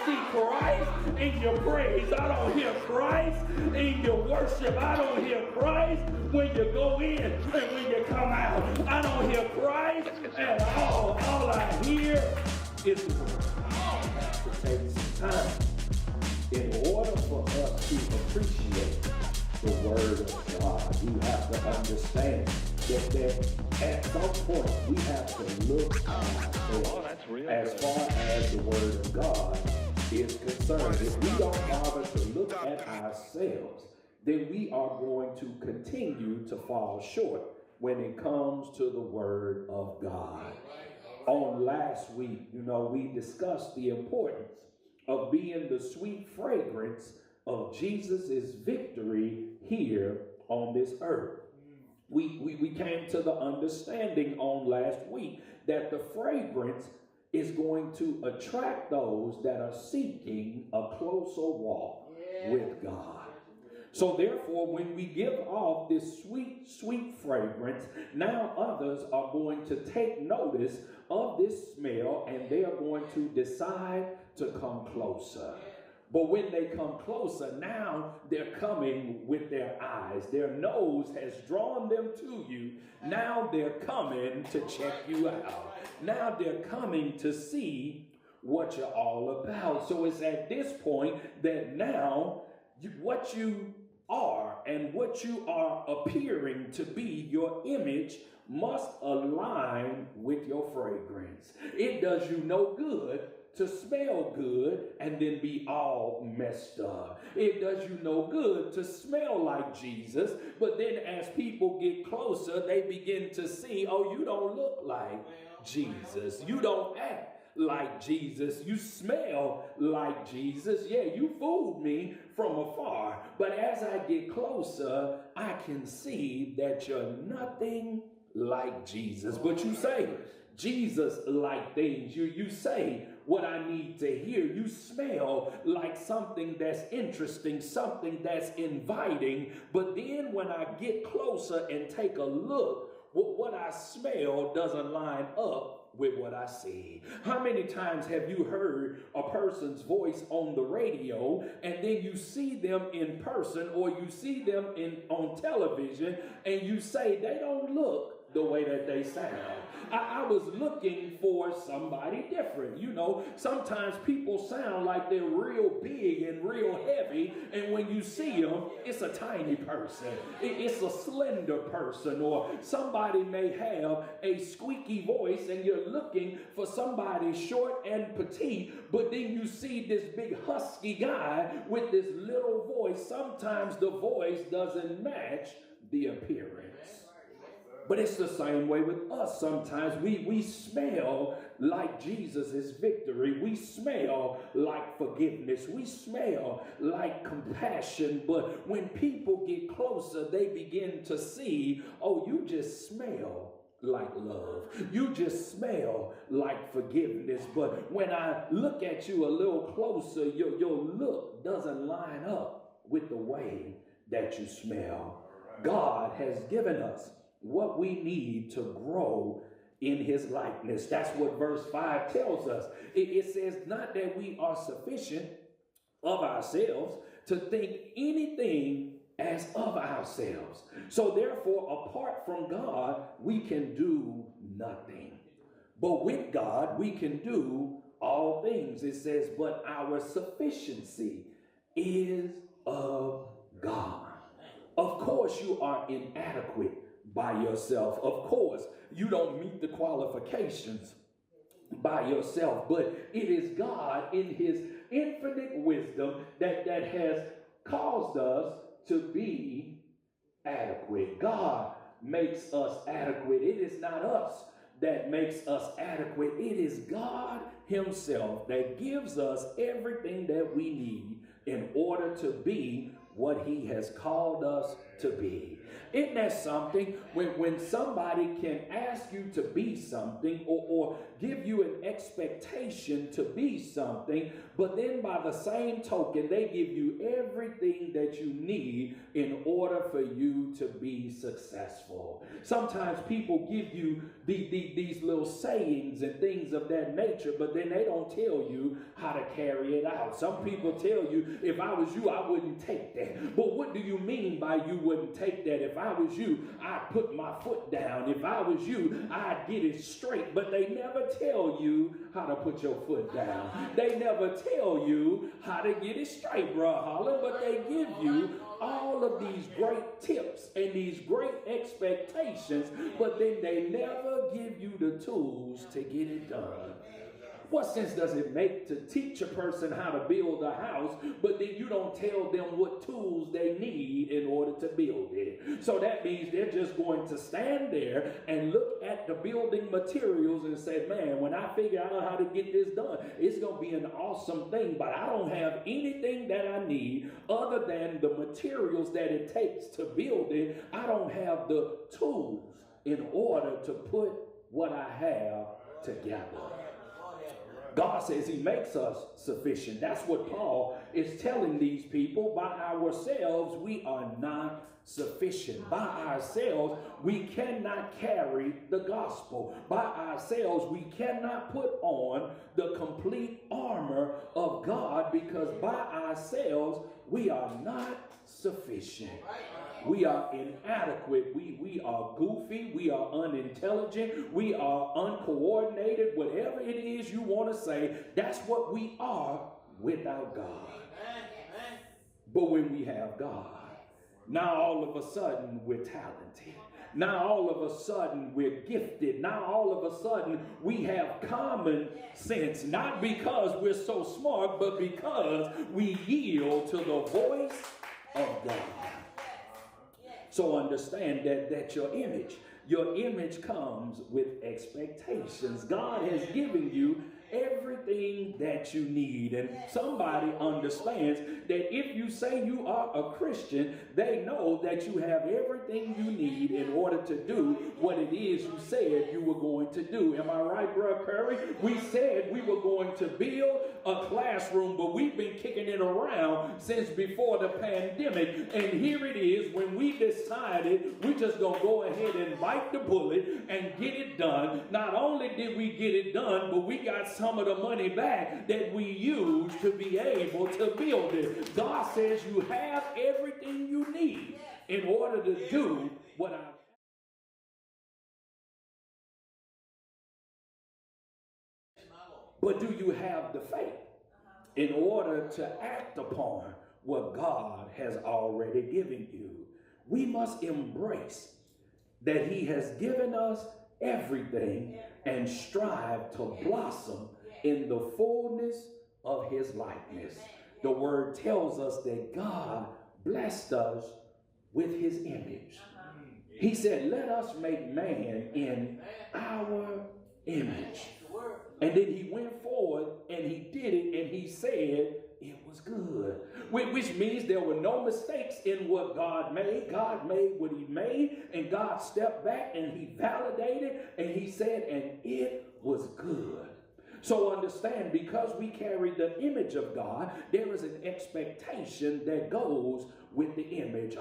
see Christ in your praise. I don't hear Christ in your worship. I don't hear Christ when you go in and when you come out. I don't hear Christ at all. All I hear is the word. To take some time in order for us to appreciate the word of God. You have to understand that at some point we have to look at ourselves as far as the word of God is concerned. If we don't bother to look at ourselves, then we are going to continue to fall short when it comes to the word of God. On last week, we discussed the importance of being the sweet fragrance of Jesus' victory here on this earth. We came to the understanding on last week that the fragrance is going to attract those that are seeking a closer walk with God. So therefore, when we give off this sweet, sweet fragrance, now others are going to take notice of this smell and they are going to decide to come closer. But when they come closer, now they're coming with their eyes. Their nose has drawn them to you. Now they're coming to check you out. Now they're coming to see what you're all about. So it's at this point that now what you are and what you are appearing to be, your image must align with your fragrance. It does you no good to smell good and then be all messed up. It does you no good to smell like Jesus, but then as people get closer, they begin to see, oh, you don't look like Jesus. You don't act like Jesus. You smell like Jesus. Yeah, you fooled me from afar. But as I get closer, I can see that you're nothing like Jesus. But you say Jesus like things. You say what I need to hear. You smell like something that's interesting, something that's inviting. But then when I get closer and take a look, what I smell doesn't line up with what I see. How many times have you heard a person's voice on the radio and then you see them in person or you see them on television and you say they don't look the way that they sound? I was looking for somebody different. Sometimes people sound like they're real big and real heavy, and when you see them, it's a tiny person. It's a slender person, or somebody may have a squeaky voice and you're looking for somebody short and petite, but then you see this big husky guy with this little voice. Sometimes the voice doesn't match the appearance. But it's the same way with us. Sometimes we smell like Jesus' victory. We smell like forgiveness. We smell like compassion. But when people get closer, they begin to see, oh, you just smell like love. You just smell like forgiveness. But when I look at you a little closer, your look doesn't line up with the way that you smell. God has given us what we need to grow in his likeness. That's what verse 5 tells us. It says not that we are sufficient of ourselves to think anything as of ourselves. So therefore, apart from God, we can do nothing. But with God, we can do all things. It says, but our sufficiency is of God. Of course, you are inadequate by yourself. Of course, you don't meet the qualifications by yourself, but it is God in his infinite wisdom that has caused us to be adequate. God makes us adequate. It is not us that makes us adequate. It is God himself that gives us everything that we need in order to be what he has called us to be. Isn't that something? When somebody can ask you to be something or give you an expectation to be something, but then by the same token, they give you everything that you need in order for you to be successful. Sometimes people give you these little sayings and things of that nature, but then they don't tell you how to carry it out. Some people tell you, if I was you, I wouldn't take that. But what do you mean by you wouldn't take that? If I was you, I'd put my foot down. If I was you, I'd get it straight. But they never tell you how to put your foot down. They never tell you how to get it straight, bro, Holland. But they give you all of these great tips and these great expectations, but then they never give you the tools to get it done. What sense does it make to teach a person how to build a house, but then you don't tell them what tools they need in order to build it? So that means they're just going to stand there and look at the building materials and say, man, when I figure out how to get this done, it's going to be an awesome thing, but I don't have anything that I need other than the materials that it takes to build it. I don't have the tools in order to put what I have together. God says he makes us sufficient. That's what Paul is telling these people. By ourselves, we are not sufficient. By ourselves, we cannot carry the gospel. By ourselves, we cannot put on the complete armor of God, because by ourselves, we are not sufficient. We are inadequate. We are goofy. We are unintelligent. We are uncoordinated. Whatever it is you want to say, that's what we are without God. But when we have God, now all of a sudden we're talented. Now all of a sudden we're gifted. Now all of a sudden we have common sense. Not because we're so smart, but because we yield to the voice of God. So understand that your image comes with expectations. God has given you everything that you need. And somebody understands that if you say you are a Christian, they know that you have everything you need in order to do what it is you said you were going to do. Am I right, Brother Curry? We said we were going to build a classroom, but we've been kicking it around since before the pandemic. And here it is, when we decided we just gonna go ahead and bite the bullet and get it done. Not only did we get it done, but we got some of the money back that we used to be able to build it. God says you have everything you need in order to do what I... But do you have the faith in order to act upon what God has already given you? We must embrace that he has given us everything and strive to blossom in the fullness of his likeness. The word tells us that God blessed us with his image. He said, let us make man in our image. And then he went forward and he did it, and he said it was good. Which means there were no mistakes in what God made. God made what he made, and God stepped back and he validated, and he said, and it was good. So understand, because we carry the image of God, there is an expectation that goes with the image.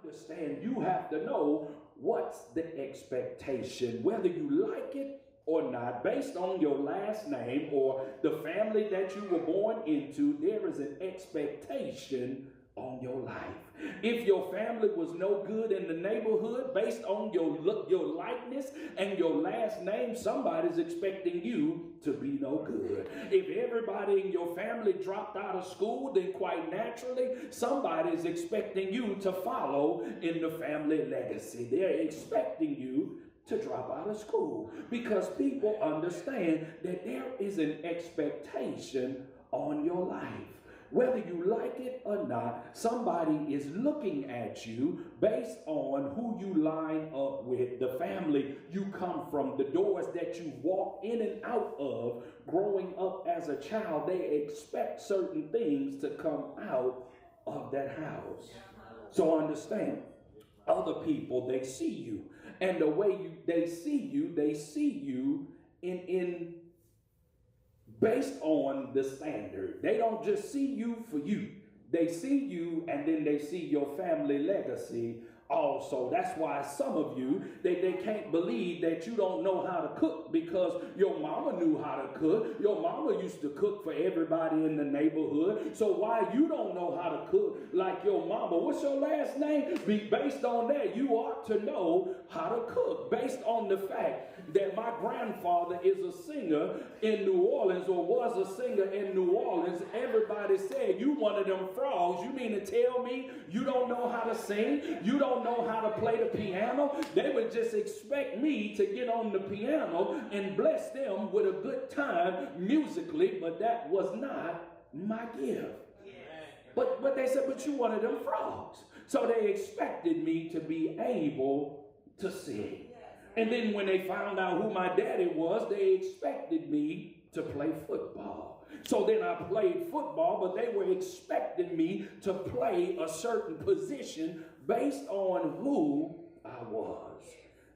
Understand, you have to know what's the expectation, whether you like it or not. Based on your last name or the family that you were born into, there is an expectation on your life. If your family was no good in the neighborhood, based on your look, your likeness, and your last name, somebody's expecting you to be no good. If everybody in your family dropped out of school, then quite naturally, somebody's expecting you to follow in the family legacy. They're expecting you to drop out of school, because people understand that there is an expectation on your life. Whether you like it or not, somebody is looking at you based on who you line up with, the family you come from, the doors that you walk in and out of. Growing up as a child, they expect certain things to come out of that house. So understand, other people, they see you, and the way they see you in based on the standard. They don't just see you for you. They see you, and then they see your family legacy also. That's why some of you, they can't believe that you don't know how to cook, because your mama knew how to cook. Your mama used to cook for everybody in the neighborhood. So why you don't know how to cook like your mama? What's your last name? Based on that, you ought to know how to cook. Based on the fact that my grandfather is a singer in New Orleans, or was a singer in New Orleans, everybody said, you one of them frogs. You mean to tell me you don't know how to sing? You don't know how to play the piano? They would just expect me to get on the piano and bless them with a good time musically, but that was not my gift. But they said, but you one of them frogs. So they expected me to be able to sing. And then when they found out who my daddy was, they expected me to play football. So then I played football, but they were expecting me to play a certain position based on who I was.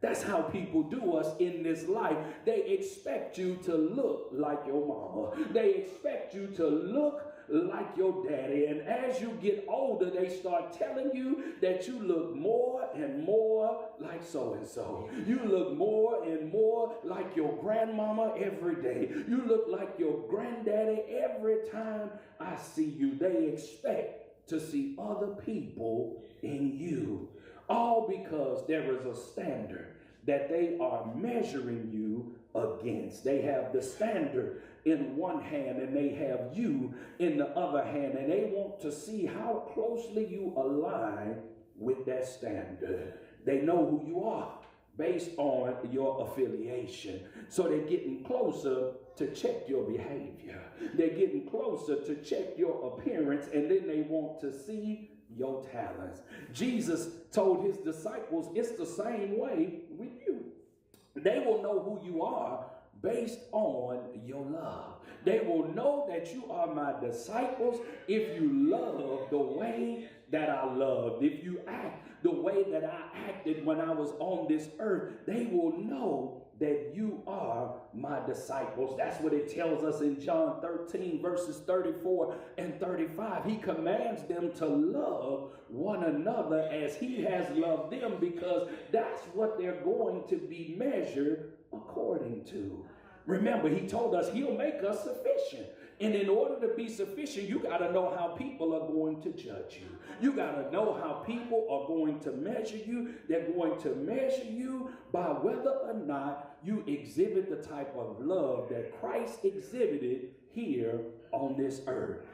That's how people do us in this life. They expect you to look like your mama. They expect you to look like your daddy. And as you get older, they start telling you that you look more and more like so-and-so. You look more and more like your grandmama every day. You look like your granddaddy every time I see you. They expect to see other people in you. All because there is a standard that they are measuring you against. They have the standard in one hand and they have you in the other hand, and they want to see how closely you align with that standard. They know who you are based on your affiliation. So they're getting closer to check your behavior. They're getting closer to check your appearance, and then they want to see your talents. Jesus told his disciples it's the same way with you. They will know who you are based on your love. They will know that you are my disciples if you love the way that I loved. If you act the way that I acted when I was on this earth, they will know that you are my disciples. That's what it tells us in John 13 verses 34 and 35. He commands them to love one another as he has loved them, because that's what they're going to be measured according to. Remember, he told us he'll make us sufficient. And in order to be sufficient, you got to know how people are going to judge you. You got to know how people are going to measure you. They're going to measure you by whether or not you exhibit the type of love that Christ exhibited here on this earth.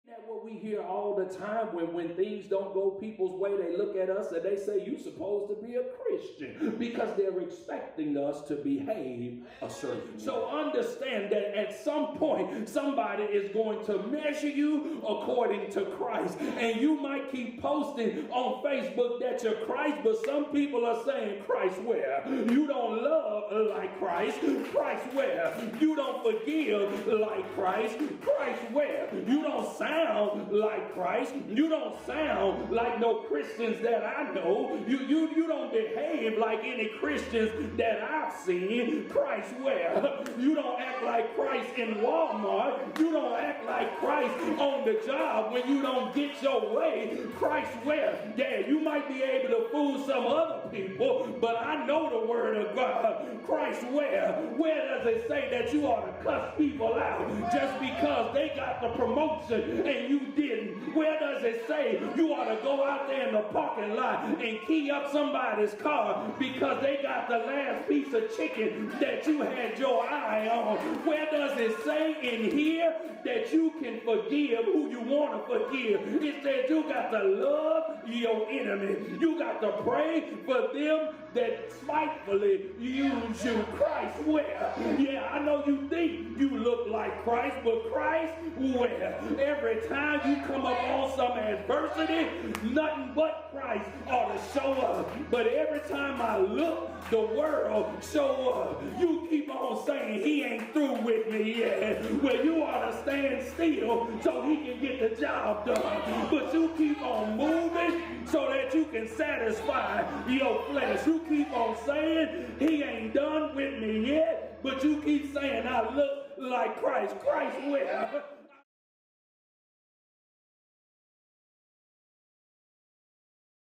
That's what we hear all the time when things don't go people's way. They look at us and they say, you're supposed to be a Christian, because they're expecting us to behave a certain way. So understand that at some point, somebody is going to measure you according to Christ. And you might keep posting on Facebook that you're Christ, but some people are saying, Christ where? You don't love like Christ. Christ where? You don't forgive like Christ. Christ where? You don't sound like Christ. You don't sound like no Christians that I know. You don't behave like any Christians that I've seen. Christ where? You don't act like Christ in Walmart. You don't act like Christ on the job when you don't get your way. Christ where? Yeah, you might be able to fool some other people, but I know the word of God. Christ where? Where does it say that you ought to cuss people out just because they got the promotion and you didn't? Where does it say you ought to go out there in the parking lot and key up somebody's car because they got the last piece of chicken that you had your eye on? Where does it say in here that you can forgive who you want to forgive? It says you got to love your enemy. You got to pray for them that spitefully use you. Christ where? Yeah, I know you think you look like Christ, but Christ where? Every time you come up on some adversity, nothing but Christ ought to show up. But every time I look, the world show up. You keep on saying he ain't through with me yet. Well, you ought to stand still so he can get the job done. But you keep on moving so that you can satisfy your flesh. You keep on saying he ain't done with me yet, but you keep saying I look like Christ. Christ where?